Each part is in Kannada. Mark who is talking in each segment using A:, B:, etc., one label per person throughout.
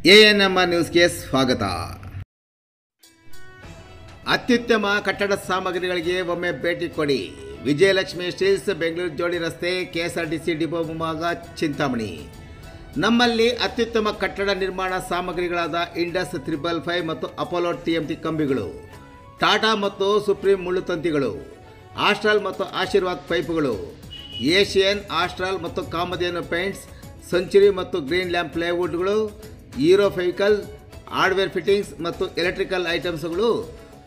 A: ಎಎನ್ಎಂಆರ್ ನ್ಯೂಸ್ಗೆ ಸ್ವಾಗತ. ಅತ್ಯುತ್ತಮ ಕಟ್ಟಡ ಸಾಮಗ್ರಿಗಳಿಗೆ ಒಮ್ಮೆ ಭೇಟಿ ಕೊಡಿ. ವಿಜಯಲಕ್ಷ್ಮಿ ಸ್ಟೀಲ್ಸ್, ಬೆಂಗಳೂರು ಜೋಡಿ ರಸ್ತೆ, ಕೆಎಸ್ಆರ್ಟಿಸಿ ಡಿಪೋ ಮುಂಭಾಗ, ಚಿಂತಾಮಣಿ. ನಮ್ಮಲ್ಲಿ ಅತ್ಯುತ್ತಮ ಕಟ್ಟಡ ನಿರ್ಮಾಣ ಸಾಮಗ್ರಿಗಳಾದ ಇಂಡಸ್ 555 ಮತ್ತು ಅಪೋಲೋ TMT ಕಂಬಿಗಳು, ಟಾಟಾ ಮತ್ತು ಸುಪ್ರೀಂ ಮುಳ್ಳುತಂತಿಗಳು, ಆಸ್ಟ್ರಾಲ್ ಮತ್ತು ಆಶೀರ್ವಾದ್ ಪೈಪುಗಳು, ಏಷಿಯನ್, ಆಸ್ಟ್ರಾಲ್ ಮತ್ತು ಕಾಮಧೇನು ಪೇಂಟ್ಸ್, ಸೆಂಚುರಿ ಮತ್ತು ಗ್ರೀನ್ ಲ್ಯಾಂಪ್ ಪ್ಲೇವುಡ್ಗಳು, ಹೀರೋ ಫೆವಿಕಲ್, ಹಾರ್ಡ್ವೇರ್ ಫಿಟ್ಟಿಂಗ್ಸ್ ಮತ್ತು ಎಲೆಕ್ಟ್ರಿಕಲ್ ಐಟಮ್ಸ್ಗಳು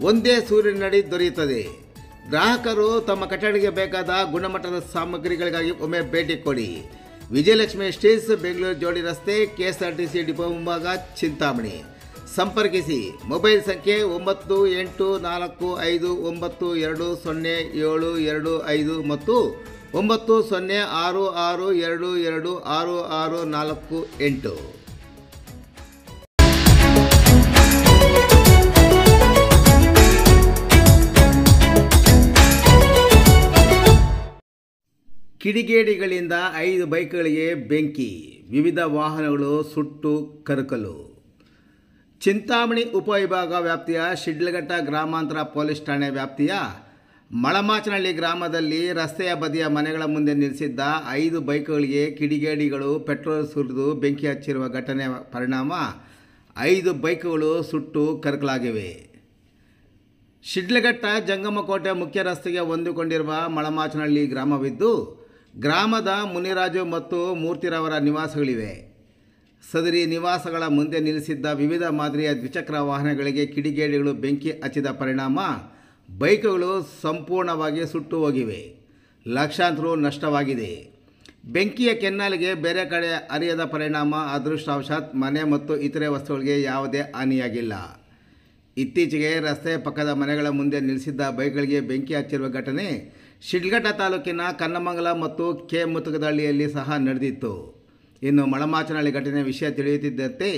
A: ಒಂದೇ ಸೂರಿನಡಿ ದೊರೆಯುತ್ತದೆ. ಗ್ರಾಹಕರು ತಮ್ಮ ಕಟ್ಟಡಕ್ಕೆ ಬೇಕಾದ ಗುಣಮಟ್ಟದ ಸಾಮಗ್ರಿಗಳಿಗಾಗಿ ಒಮ್ಮೆ ಭೇಟಿ ಕೊಡಿ. ವಿಜಯಲಕ್ಷ್ಮಿ ಸ್ಟೀಲ್ಸ್, ಬೆಂಗಳೂರು ಜೋಡಿ ರಸ್ತೆ, ಕೆಎಸ್ಆರ್ಟಿಸಿ ಡಿಪೋ ಮುಂಭಾಗ, ಚಿಂತಾಮಣಿ. ಸಂಪರ್ಕಿಸಿ. ಮೊಬೈಲ್ ಸಂಖ್ಯೆ 9845920725 ಮತ್ತು 9066226648. ಕಿಡಿಗೇಡಿಗಳಿಂದ 5 ಬೈಕ್ಗಳಿಗೆ ಬೆಂಕಿ, ವಿವಿಧ ವಾಹನಗಳು ಸುಟ್ಟು ಕರಕಲು. ಚಿಂತಾಮಣಿ ಉಪವಿಭಾಗ ವ್ಯಾಪ್ತಿಯ ಶಿಡ್ಲಘಟ್ಟ ಗ್ರಾಮಾಂತರ ಪೊಲೀಸ್ ಠಾಣೆ ವ್ಯಾಪ್ತಿಯ ಮಳಮಾಚನಹಳ್ಳಿ ಗ್ರಾಮದಲ್ಲಿ ರಸ್ತೆಯ ಬದಿಯ ಮನೆಗಳ ಮುಂದೆ ನಿಲ್ಲಿಸಿದ್ದ 5 ಬೈಕ್ಗಳಿಗೆ ಕಿಡಿಗೇಡಿಗಳು ಪೆಟ್ರೋಲ್ ಸುರಿದು ಬೆಂಕಿ ಹಚ್ಚಿರುವ ಘಟನೆ ಪರಿಣಾಮ 5 ಬೈಕ್ಗಳು ಸುಟ್ಟು ಕರಕಲಾಗಿವೆ. ಶಿಡ್ಲಘಟ್ಟ ಜಂಗಮಕೋಟೆ ಮುಖ್ಯ ರಸ್ತೆಗೆ ಹೊಂದಿಕೊಂಡಿರುವ ಮಳಮಾಚನಹಳ್ಳಿ ಗ್ರಾಮವಿದ್ದು, ಗ್ರಾಮದ ಮುನಿರಾಜು ಮತ್ತು ಮೂರ್ತಿರವರ ನಿವಾಸಗಳಿವೆ. ಸದರಿ ನಿವಾಸಗಳ ಮುಂದೆ ನಿಲ್ಲಿಸಿದ್ದ ವಿವಿಧ ಮಾದರಿಯ ದ್ವಿಚಕ್ರ ವಾಹನಗಳಿಗೆ ಕಿಡಿಗೇಡಿಗಳು ಬೆಂಕಿ ಹಚ್ಚಿದ ಪರಿಣಾಮ ಬೈಕ್ಗಳು ಸಂಪೂರ್ಣವಾಗಿ ಸುಟ್ಟು ಹೋಗಿವೆ. ಲಕ್ಷಾಂತರ ರು ನಷ್ಟವಾಗಿದೆ. ಬೆಂಕಿಯ ಕೆನ್ನಾಲಿಗೆ ಬೇರೆ ಕಡೆ ಹರಿಯದ ಪರಿಣಾಮ ಅದೃಷ್ಟವಶಾತ್ ಮನೆ ಮತ್ತು ಇತರೆ ವಸ್ತುಗಳಿಗೆ ಯಾವುದೇ ಹಾನಿಯಾಗಿಲ್ಲ. ಇತ್ತೀಚೆಗೆ ರಸ್ತೆ ಪಕ್ಕದ ಮನೆಗಳ ಮುಂದೆ ನಿಲ್ಲಿಸಿದ್ದ ಬೈಕ್ಗಳಿಗೆ ಬೆಂಕಿ ಹಚ್ಚಿರುವ ಘಟನೆ ಶಿಡ್ಲಘಟ್ಟ ತಾಲೂಕಿನ ಕನ್ನಮಂಗಲ ಮತ್ತು ಕೆ ಮುತುಕದಹಳ್ಳಿಯಲ್ಲಿ ಸಹ ನಡೆದಿತ್ತು. ಇನ್ನು ಮಳಮಾಚನಹಳ್ಳಿ ಘಟನೆ ವಿಷಯ ತಿಳಿಯುತ್ತಿದ್ದಂತೆ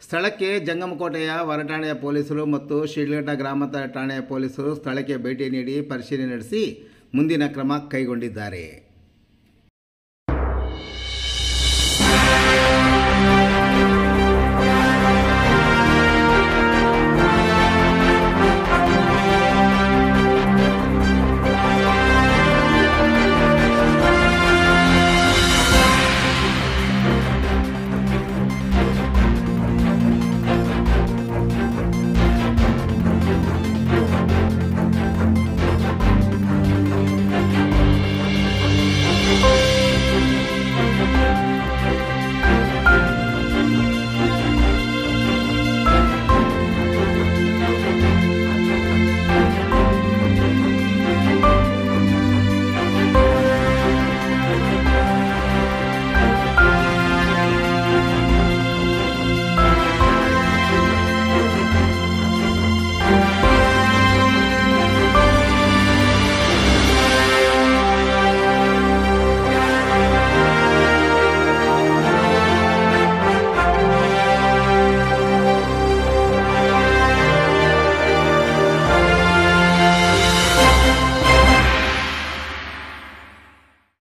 A: ಸ್ಥಳಕ್ಕೆ ಜಂಗಮಕೋಟೆಯ ಹೊರಠಾಣೆಯ ಪೊಲೀಸರು ಮತ್ತು ಶಿಡ್ಲಘಟ್ಟ ಗ್ರಾಮಾಂತರ ಠಾಣೆಯ ಪೊಲೀಸರು ಸ್ಥಳಕ್ಕೆ ಭೇಟಿ ನೀಡಿ ಪರಿಶೀಲನೆ ನಡೆಸಿ ಮುಂದಿನ ಕ್ರಮ ಕೈಗೊಂಡಿದ್ದಾರೆ.